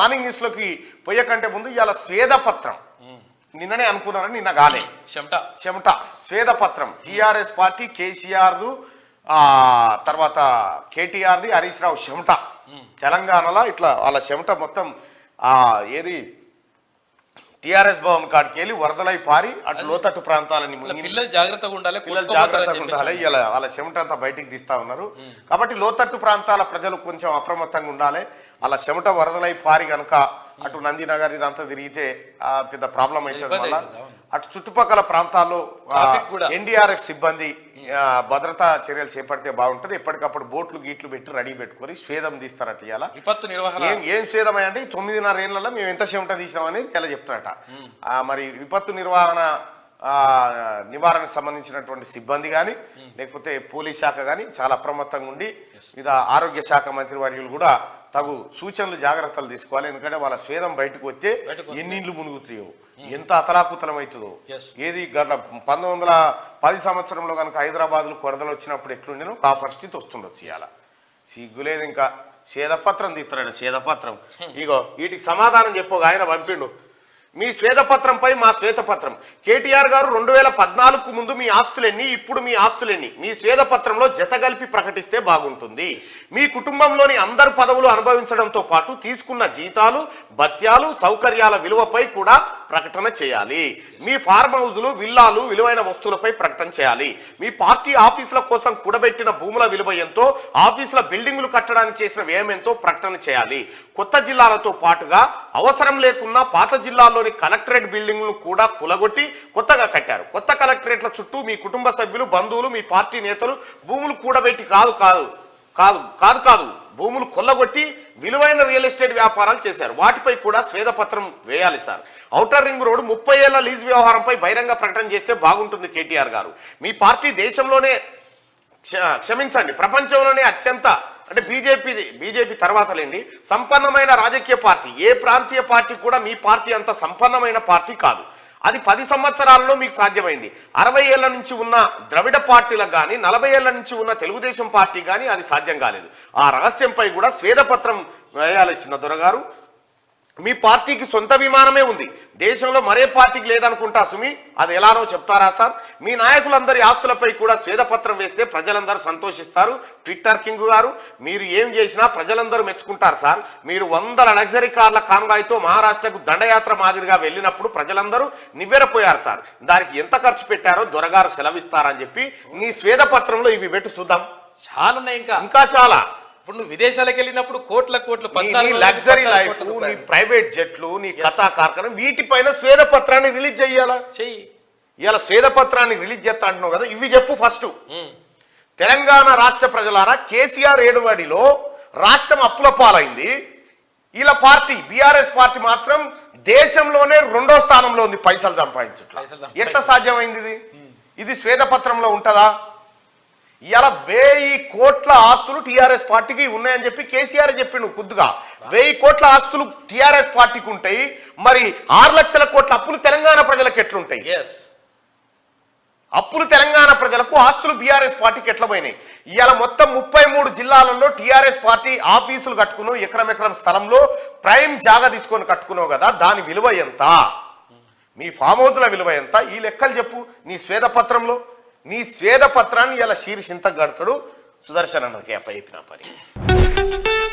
morning న్యూస్లోకి పోయే కంటే ముందు ఇవాళ స్వేదపత్రం నిన్ననే అనుకున్నారని నిన్న కాలే చెమట స్వేదపత్రం టీఆర్ఎస్ పార్టీ కేసీఆర్దు తర్వాత కేటీఆర్ది హరీష్ రావు చెమట తెలంగాణలో ఇట్లా వాళ్ళ చెమట మొత్తం ఏది టీఆర్ఎస్ భవన్ కాడికి వెళ్ళి వరదలై పారి అటు లోతట్టు ప్రాంతాలని పిల్లలు జాగ్రత్తగా ఉండాలి ఇలా వాళ్ళ చెమట అంతా బయటికి తీస్తా ఉన్నారు కాబట్టి లోతట్టు ప్రాంతాల ప్రజలు కొంచెం అప్రమత్తంగా ఉండాలి అలా చెమట వరదలై పారి కనుక అటు నందినగర్ ఇదంతా తిరిగితే పెద్ద ప్రాబ్లం అవుతుంది వల్ల అటు చుట్టుపక్కల ప్రాంతాల్లో ఎన్డీఆర్ఎఫ్ సిబ్బంది భద్రతా చర్యలు చేపడితే బాగుంటుంది ఎప్పటికప్పుడు బోట్లు గీట్లు పెట్టి రెడీ పెట్టుకొని స్వేదం తీస్తారట ఇవాళ విపత్తు నిర్వహణ ఏం స్వేదం అంటే 9.5 ఏళ్లలో మేము ఎంత చెమట తీసినామనేది ఇలా చెప్తారట మరి విపత్తు నివారణకు సంబంధించినటువంటి సిబ్బంది కానీ లేకపోతే పోలీస్ శాఖ కానీ చాలా అప్రమత్తంగా ఉండి మీద ఆరోగ్య శాఖ మంత్రి వర్యులు కూడా తగు సూచనలు జాగ్రత్తలు తీసుకోవాలి ఎందుకంటే వాళ్ళ స్వేదం బయటకు వస్తే ఎన్నిళ్ళు మునుగుతాయో ఎంత అతలాకుతలం అవుతుందో ఏది 1910 సంవత్సరంలో కనుక హైదరాబాద్లో వరదలు వచ్చినప్పుడు ఎట్లుండేనో ఆ పరిస్థితి వస్తుండొచ్చు ఇవాళ సిగ్గులేదు ఇంకా శ్వేతపత్రం తీస్తున్నాడు శ్వేతపత్రం ఇగో వీటికి సమాధానం చెప్పు ఆయన పంపిండు మీ శ్వేతపత్రంపై మా శ్వేతపత్రం కేటీఆర్ గారు 2014కు ముందు మీ ఆస్తులెన్ని ఇప్పుడు మీ ఆస్తులెన్ని మీ శ్వేతపత్రంలో జతగలిపి ప్రకటిస్తే బాగుంటుంది మీ కుటుంబంలోని అందరు పదవులు అనుభవించడంతో పాటు తీసుకున్న జీతాలు భత్యాలు సౌకర్యాల విలువపై కూడా ప్రకటన చేయాలి మీ ఫార్మ్ హౌజులు విల్లాలు విలువైన వస్తువులపై ప్రకటన చేయాలి మీ పార్టీ ఆఫీసుల కోసం కూడబెట్టిన భూముల విలువ ఎంతో ఆఫీసుల బిల్డింగులు కట్టడానికి చేసిన వ్యయం ఎంతో ప్రకటన చేయాలి కొత్త జిల్లాలతో పాటుగా అవసరం లేకున్నా పాత జిల్లాల్లోని కలెక్టరేట్ బిల్డింగ్లను కూడా కూలగొట్టి కొత్తగా కట్టారు కొత్త కలెక్టరేట్ల చుట్టూ మీ కుటుంబ సభ్యులు బంధువులు మీ పార్టీ నేతలు భూములు కూడబెట్టి కాదు భూములు కొల్లగొట్టి విలువైన రియల్ ఎస్టేట్ వ్యాపారాలు చేశారు వాటిపై కూడా స్వేదపత్రం వేయాలి సార్ ఔటర్ రింగ్ రోడ్ 30 ఏళ్ల లీజ్ వ్యవహారంపై బహిరంగ ప్రకటన చేస్తే బాగుంటుంది కేటీఆర్ గారు మీ పార్టీ దేశంలోనే క్షమించండి ప్రపంచంలోనే అత్యంత అంటే బీజేపీ తర్వాత లేండి సంపన్నమైన రాజకీయ పార్టీ ఏ ప్రాంతీయ పార్టీ కూడా మీ పార్టీ అంత సంపన్నమైన పార్టీ కాదు అది 10 సంవత్సరాలలో మీకు సాధ్యమైంది 60 ఏళ్ల నుంచి ఉన్న ద్రవిడ పార్టీలకు కానీ 40 ఏళ్ల నుంచి ఉన్న తెలుగుదేశం పార్టీ కానీ అది సాధ్యం కాలేదు ఆ రహస్యంపై కూడా స్వేదపత్రం వేయాలి చిన్న దొరగారు మీ పార్టీకి సొంత విమానమే ఉంది దేశంలో మరే పార్టీకి లేదనుకుంటా సుమి అది ఎలానో చెప్తారా సార్ మీ నాయకులందరి ఆస్తులపై కూడా స్వేదపత్రం వేస్తే ప్రజలందరూ సంతోషిస్తారు ట్విట్టర్ కింగ్ గారు మీరు ఏం చేసినా ప్రజలందరూ మెచ్చుకుంటారు సార్ మీరు 100 లగ్జరీ కార్ల కాన్వాయ్తో మహారాష్ట్రకు దండయాత్ర మాదిరిగా వెళ్ళినప్పుడు ప్రజలందరూ నివ్వెరపోయారు సార్ దానికి ఎంత ఖర్చు పెట్టారో దొరగారు సెలవిస్తారని చెప్పి నీ స్వేదపత్రంలో ఇవి పెట్టు చూద్దాం చాలా ఉన్నాయి ఇంకా చాలా ఇప్పుడు నువ్వు విదేశాలకు వెళ్ళినప్పుడు కోట్ల లగ్జరీ లైఫ్ నీ ప్రైవేట్ జెట్లు నీ కథా కార్ఖానం వీటిపైన స్వేదపత్రాన్ని రిలీజ్ చెయ్యాలా ఇలా స్వేదపత్రాన్ని రిలీజ్ చేస్తా అంటున్నావు కదా ఇవి చెప్పు ఫస్ట్ తెలంగాణ రాష్ట్ర ప్రజలారా కేసీఆర్ ఏడువాడిలో రాష్ట్రం అప్పుల పాలైంది ఇలా పార్టీ బీఆర్ఎస్ పార్టీ మాత్రం దేశంలోనే 2వ స్థానంలో ఉంది పైసలు సంపాదించట్లా ఎట్లా సాధ్యమైంది ఇది స్వేదపత్రంలో ఉంటుందా ఇలా 1000 కోట్ల ఆస్తులు టీఆర్ఎస్ పార్టీకి ఉన్నాయని చెప్పి కేసీఆర్ చెప్పిండు కొద్దిగా 1000 కోట్ల ఆస్తులు టీఆర్ఎస్ పార్టీకి ఉంటాయి మరి 6 లక్షల కోట్ల అప్పులు తెలంగాణ ప్రజలకు ఎట్లుంటాయి అప్పులు తెలంగాణ ప్రజలకు ఆస్తులు బీఆర్ఎస్ పార్టీకి ఎట్లా పోయినాయి ఇవాళ మొత్తం 33 జిల్లాలలో టీఆర్ఎస్ పార్టీ ఆఫీసులు కట్టుకున్నావు ఎకరం స్థలంలో ప్రైమ్ జాగా తీసుకొని కట్టుకున్నావు కదా దాని విలువ ఎంత మీ ఫామ్ హౌస్ల విలువ ఎంత ఈ లెక్కలు చెప్పు నీ స్వేదపత్రంలో నీ స్వేదపత్రాన్ని ఇలా శీర్షింత గడతాడు సుదర్శన్ అన్నకి అప్ప చెప్పిన పని